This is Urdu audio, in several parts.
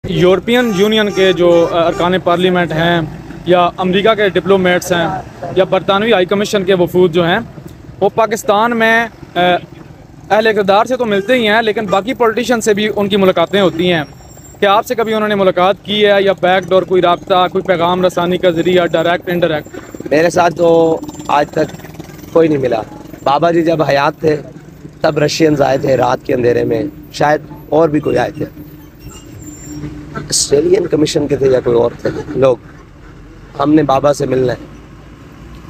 یورپین یونین کے جو ارکان پارلیمنٹ ہیں یا امریکہ کے ڈپلومیٹس ہیں یا برطانوی ہائی کمیشن کے وفود جو ہیں وہ پاکستان میں اہل اقتدار سے تو ملتے ہی ہیں، لیکن باقی پولیٹیشین سے بھی ان کی ملاقاتیں ہوتی ہیں۔ کیا آپ سے کبھی انہوں نے ملاقات کی ہے یا بیک ڈور کوئی رابطہ، کوئی پیغام رسانی کا ذریعہ، ڈائریکٹ انڈائریکٹ؟ میرے ساتھ تو آج تک کوئی نہیں ملا۔ بابا جی جب حیات تھے تب رشینز آئے تھے رات کے اندھیرے میں، شاید اور بھی کوئی آئے تھے، آسٹریلین کمیشن کے تھے یا کوئی اور تھے لوگ۔ ہم نے بابا سے ملنا ہے،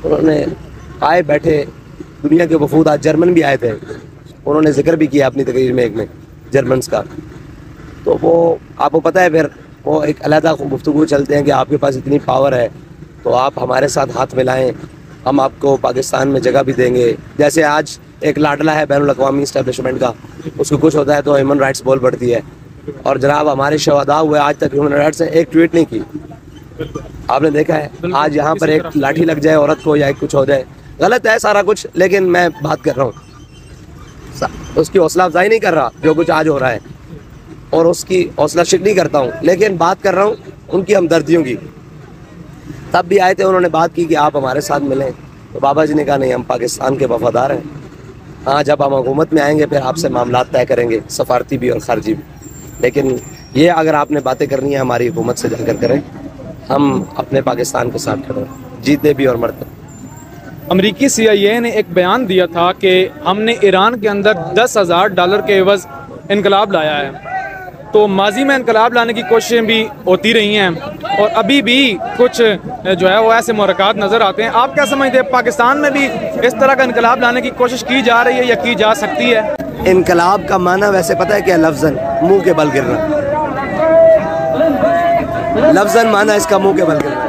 انہوں نے آئے بیٹھے، دنیا کے وفود، آج جرمن بھی آئے تھے، انہوں نے ذکر بھی کیا اپنی تقریر میں ایک میں جرمنز کا۔ تو وہ آپ کو پتہ ہے پھر وہ ایک علیحدہ گفتگو چلتے ہیں کہ آپ کے پاس اتنی پاور ہے تو آپ ہمارے ساتھ ہاتھ ملائیں، ہم آپ کو پاکستان میں جگہ بھی دیں گے۔ جیسے آج ایک لاڈلا ہے بین الاقوامی اسٹیبلشمنٹ کا، اس کو کچھ ہوتا ہے تو ہیومن رائٹس بول پڑتی ہے، اور جناب ہمارے شہداء ہوئے آج تک ہیومن رائٹس نے ایک ٹویٹ نہیں کی۔ آپ نے دیکھا ہے آج یہاں پر ایک لاٹھی لگ جائے عورت کو یا کچھ ہو جائے، غلط ہے سارا کچھ، لیکن میں بات کر رہا ہوں اس کی حوصلہ افزائی نہیں کر رہا جو کچھ آج ہو رہا ہے، اور اس کی حوصلہ شک نہیں کرتا ہوں، لیکن بات کر رہا ہوں ان کی ہمدردیوں کی۔ تب بھی آئے تھے، انہوں نے بات کی کہ آپ ہمارے ساتھ ملیں، تو بابا جی نے کہا نہیں، ہم پاکستان کے وفادار ہیں، ہاں جب ہم حکومت میں آئیں گے پھر آپ سے معاملات طے کریں گے، سفارتی بھی اور خارجی بھی، لیکن یہ اگر آپ نے باتیں کرنی ہے ہماری حکومت سے جا کر کریں، ہم اپنے پاکستان کے ساتھ کھڑے ہیں، جیتے بھی اور مرتے۔ امریکی CIA نے ایک بیان دیا تھا کہ ہم نے ایران کے اندر $10,000 کے عوض انقلاب لایا ہے، تو ماضی میں انقلاب لانے کی کوششیں بھی ہوتی رہی ہیں اور ابھی بھی کچھ جو ہے وہ ایسے محرکات نظر آتے ہیں۔ آپ کیا سمجھتے ہیں پاکستان میں بھی اس طرح کا انقلاب لانے کی کوشش کی جا رہی ہے یا کی جا سکتی ہے؟ انقلاب کا معنی ویسے پتہ ہے کیا؟ لفظاً منہ کے بل گرنا، لفظاً معنی اس کا منہ کے بل گرنا۔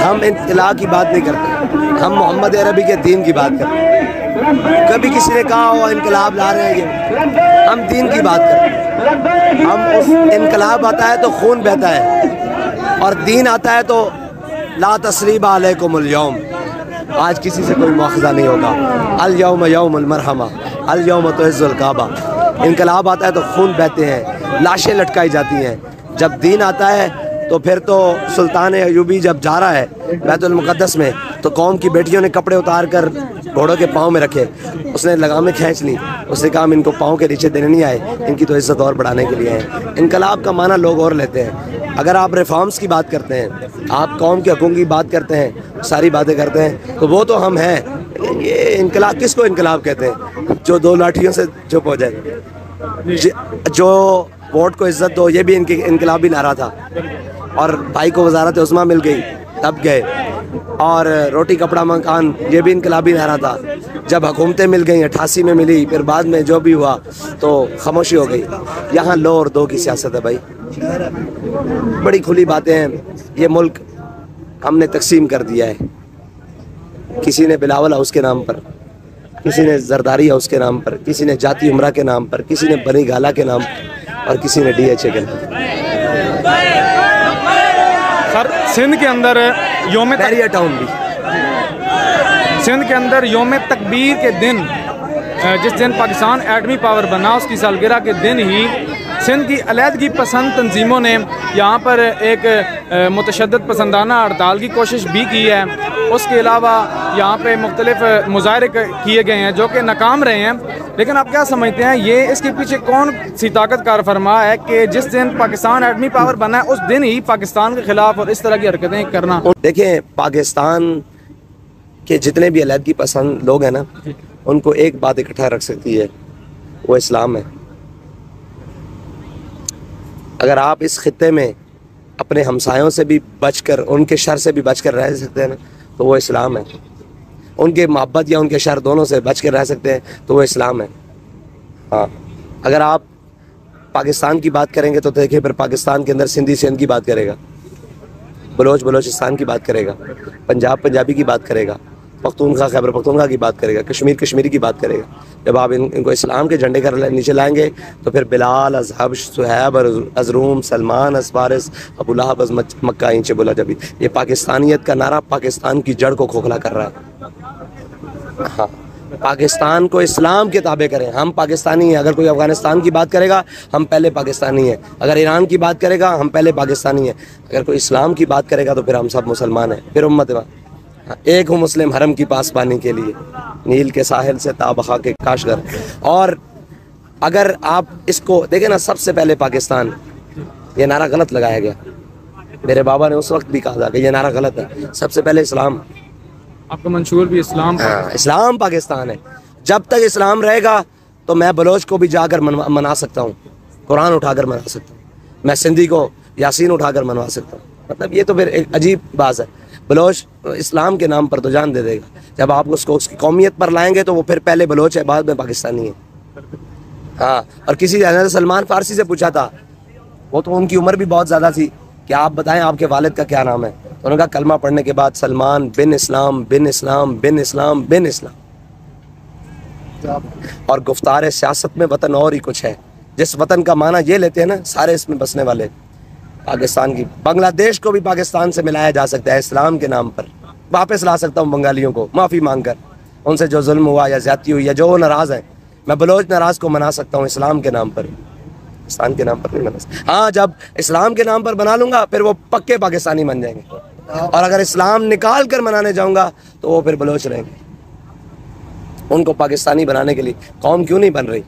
ہم انقلاب کی بات نہیں کرتے، ہم محمد عربی کے دین کی بات کرتے ہیں۔ کبھی کسی نے کہا ہو انقلاب لا رہے ہیں یہ، ہم دین کی بات کرتے ہیں۔ ہم اس انقلاب آتا ہے تو خون بہتا ہے، اور دین آتا ہے تو لا تثریب علیکم اليوم، آج کسی سے کوئی مواخذہ نہیں ہوگا، الیوم یوم المرحمہ، الیوم تعز الکعبہ۔ انقلاب آتا ہے تو خون بہتے ہیں، لاشیں لٹکائی جاتی ہیں۔ جب دین آتا ہے تو پھر تو سلطان ایوبی جب جا رہا ہے بیت المقدس میں تو قوم کی بیٹیوں نے کپڑے اتار کر گھوڑوں کے پاؤں میں رکھے، اس نے لگامیں کھینچ لی، اس نے کہا ہم ان کو پاؤں کے نیچے دینے نہیں آئے، ان کی تو عزت اور بڑھانے کے لیے ہیں۔ انقلاب کا معنی لوگ اور لیتے ہیں۔ اگر آپ ریفارمز کی بات کرتے ہیں، آپ قوم کے حقوق کی بات کرتے ہیں، ساری باتیں کرتے ہیں تو وہ تو ہم ہیں، یہ انقلاب کس کو انقلاب کہتے ہیں؟ جو دو لاٹھیوں سے چپ ہو جائے، جو ووٹ کو عزت دو، یہ بھی ان کی انقلابی نعرہ تھا، اور بھائی کو وزارت عظمیٰ مل گئی تب گئے، اور روٹی کپڑا مکان یہ بھی انقلابی نعرہ تھا۔ جب حکومتیں مل گئیں 88 میں ملی، پھر بعد میں جو بھی ہوا تو خاموشی ہو گئی۔ یہاں لو اور دو کی سیاست ہے بھائی، بڑی کھلی باتیں ہیں۔ یہ ملک ہم نے تقسیم کر دیا ہے، کسی نے بلاول ہاؤس کے نام پر، کسی نے زرداری ہاؤس کے نام پر، کسی نے جاتی عمرہ کے نام پر، کسی نے بنی گالا کے نام پر، اور کسی نے DHA کے نام پر۔ سندھ کے اندر سندھ کے اندر یوم تکبیر کے دن، جس دن پاکستان ایٹمی پاور بنا، اس کی سالگرہ کے دن ہی سندھ کی علیحدگی پسند تنظیموں نے یہاں پر ایک متشدد پسندانہ ہڑتال کی کوشش بھی کی ہے۔ اس کے علاوہ یہاں پہ مختلف مظاہرے کیے گئے ہیں جو کہ ناکام رہے ہیں، لیکن آپ کیا سمجھتے ہیں یہ اس کے پیچھے کون سی طاقت کار فرما ہے کہ جس دن پاکستان ایٹمی پاور بنا ہے اس دن ہی پاکستان کے خلاف اور اس طرح کی حرکتیں کرنا؟ دیکھیں، پاکستان کے جتنے بھی علیحدگی پسند لوگ ہیں نا، ان کو ایک بات اکٹھا رکھ سکتی ہے، وہ اسلام ہے۔ اگر آپ اس خطے میں اپنے ہمسایوں سے بھی بچ کر، ان کے شر سے بھی بچ کر رہ سکتے ہیں نا، تو وہ اسلام ہے۔ ان کے محبت یا ان کے شر دونوں سے بچ کر رہ سکتے ہیں تو وہ اسلام ہے۔ ہاں، اگر آپ پاکستان کی بات کریں گے تو دیکھیں پھر پاکستان کے اندر سندھی سندھ کی بات کرے گا، بلوچ بلوچستان کی بات کرے گا، پنجاب پنجابی کی بات کرے گا، پختونخوا خیبر پختونخوا کی بات کرے گا، کشمیر کشمیری کی بات کرے گا۔ جب آپ ان کو اسلام کے جھنڈے کر نیچے لائیں گے تو پھر بلال از حبش، صہیب از روم، سلمان از فارس، ابو لہب از مکہ اینچے بولا جبھی، یہ پاکستانیت کا نعرہ پاکستان کی جڑ کو کھوکھلا کر رہا ہے۔ ہاں، پاکستان کو اسلام کے تابع کریں. ہم پاکستانی ہیں. اگر کوئی افغانستان کی بات کرے گا ہم پہلے پاکستانی ہیں. اگر ایران کی بات کرے گا ہم پہلے پاکستانی ہیں. اگر کوئی اسلام کی بات کرے گا تو پھر ہم سب مسلمان ہیں. پھر امت ایک ہوں مسلم حرم کی پاسبانی کے لیے، نیل کے ساحل سے تابخا کے کاشگر. اور اگر آپ اس کو دیکھیں نا، سب سے پہلے پاکستان، یہ نعرہ غلط لگایا گیا. میرے بابا نے اس وقت بھی کہا تھا کہ یہ نعرہ غلط ہے. سب سے پہلے اسلام. آپ کا منشور بھی اسلام. اسلام پاکستان ہے. جب تک اسلام رہے گا تو میں بلوچ کو بھی جا کر منا سکتا ہوں، قرآن اٹھا کر منا سکتا ہوں. میں سندھی کو یاسین اٹھا کر منوا سکتا ہوں. مطلب یہ تو پھر ایک عجیب بات ہے. بلوچ اسلام کے نام پر تو جان دے دے گا. جب آپ اس کو اس کی قومیت پر لائیں گے تو وہ پھر پہلے بلوچ ہے، بعد میں پاکستانی ہے. ہاں. اور کسی حضرت سلمان فارسی سے پوچھا تھا، وہ تو ان کی عمر بھی بہت زیادہ تھی، کہ آپ بتائیں آپ کے والد کا کیا نام ہے. انہوں نے کہا کلمہ پڑھنے کے بعد سلمان بن اسلام بن اسلام بن اسلام بن اسلام. اور گفتار سیاست میں وطن اور ہی کچھ ہے. جس وطن کا معنی یہ لیتے ہیں نا سارے اس میں بسنے والے، پاکستان کی، بنگلہ دیش کو بھی پاکستان سے ملایا جا سکتا ہے اسلام کے نام پر. واپس لا سکتا ہوں بنگالیوں کو معافی مانگ کر، ان سے جو ظلم ہوا یا زیادتی ہوئی یا جو وہ ناراض ہیں. میں بلوچ ناراض کو منا سکتا ہوں اسلام کے نام پر، پاکستان کے نام پر نہیں منا سکتا. ہاں جب اسلام کے نام پر بنا لوں گا پھر وہ پکے پاکستانی بن جائیں گے. اور اگر اسلام نکال کر منانے جاؤں گا تو وہ پھر بلوچ رہیں گے. ان کو پاکستانی بنانے کے لیے قوم کیوں نہیں بن رہی؟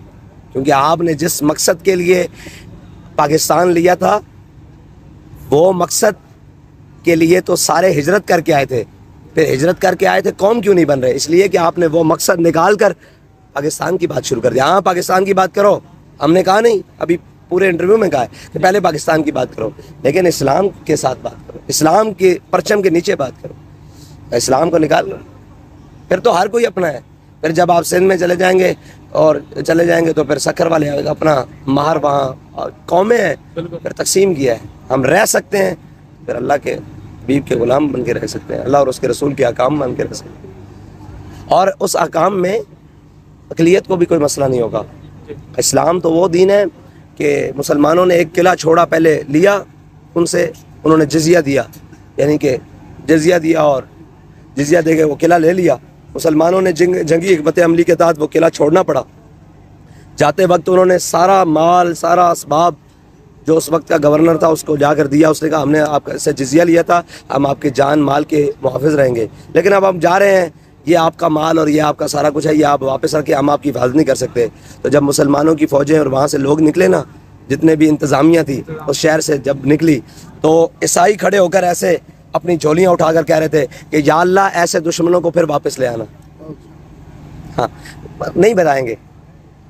کیونکہ آپ نے جس مقصد کے لیے پاکستان لیا تھا وہ مقصد کے لیے تو سارے ہجرت کر کے آئے تھے. پھر ہجرت کر کے آئے تھے، قوم کیوں نہیں بن رہے؟ اس لیے کہ آپ نے وہ مقصد نکال کر پاکستان کی بات شروع کر دیا. ہاں پاکستان کی بات کرو، ہم نے کہا نہیں، ابھی پورے انٹرویو میں کہا ہے کہ پہلے پاکستان کی بات کرو، لیکن اسلام کے ساتھ بات کرو، اسلام کے پرچم کے نیچے بات کرو. اسلام کو نکال لو پھر تو ہر کوئی اپنا ہے. پھر جب آپ سندھ میں چلے جائیں گے تو پھر سکھر والے اپنا مہر وہاں قومیں ہیں، پھر تقسیم کیا ہے. ہم رہ سکتے ہیں، پھر اللہ کے حبیب کے غلام بن کے رہ سکتے ہیں، اللہ اور اس کے رسول کے احکام مان کے رہ سکتے ہیں. اور اس احکام میں اقلیت کو بھی کوئی مسئلہ نہیں ہوگا. اسلام تو وہ دین ہے کہ مسلمانوں نے ایک قلعہ چھوڑا، پہلے لیا ان سے، انہوں نے جزیہ دیا، یعنی کہ جزیہ دیا اور جزیہ دے کے وہ قلعہ لے لیا. مسلمانوں نے جنگی حکمت عملی کے تحت وہ قلعہ چھوڑنا پڑا. جاتے وقت انہوں نے سارا مال، سارا اسباب جو اس وقت کا گورنر تھا اس کو جا کر دیا. اس نے کہا ہم نے آپ سے جزیہ لیا تھا، ہم آپ کے جان مال کے محافظ رہیں گے، لیکن اب ہم جا رہے ہیں، یہ آپ کا مال اور یہ آپ کا سارا کچھ ہے، یہ آپ واپس رکھیں، ہم آپ کی حفاظت نہیں کر سکتے. تو جب مسلمانوں کی فوجیں اور وہاں سے لوگ نکلے نا، جتنے بھی انتظامیہ تھی اس شہر سے جب نکلی، تو عیسائی کھڑے ہو کر ایسے اپنی جھولیاں اٹھا کر کہہ رہے تھے کہ یا اللہ ایسے دشمنوں کو پھر واپس لے آنا. ہاں نہیں بتائیں گے.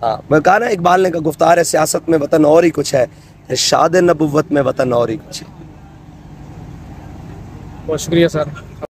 ہاں میں کہا نا اقبال نے کہا گفتار سیاست میں وطن اور ہی کچھ ہے، ارشاد نبوت میں وطن اور ہی کچھ ہے. بہت شکریہ سر.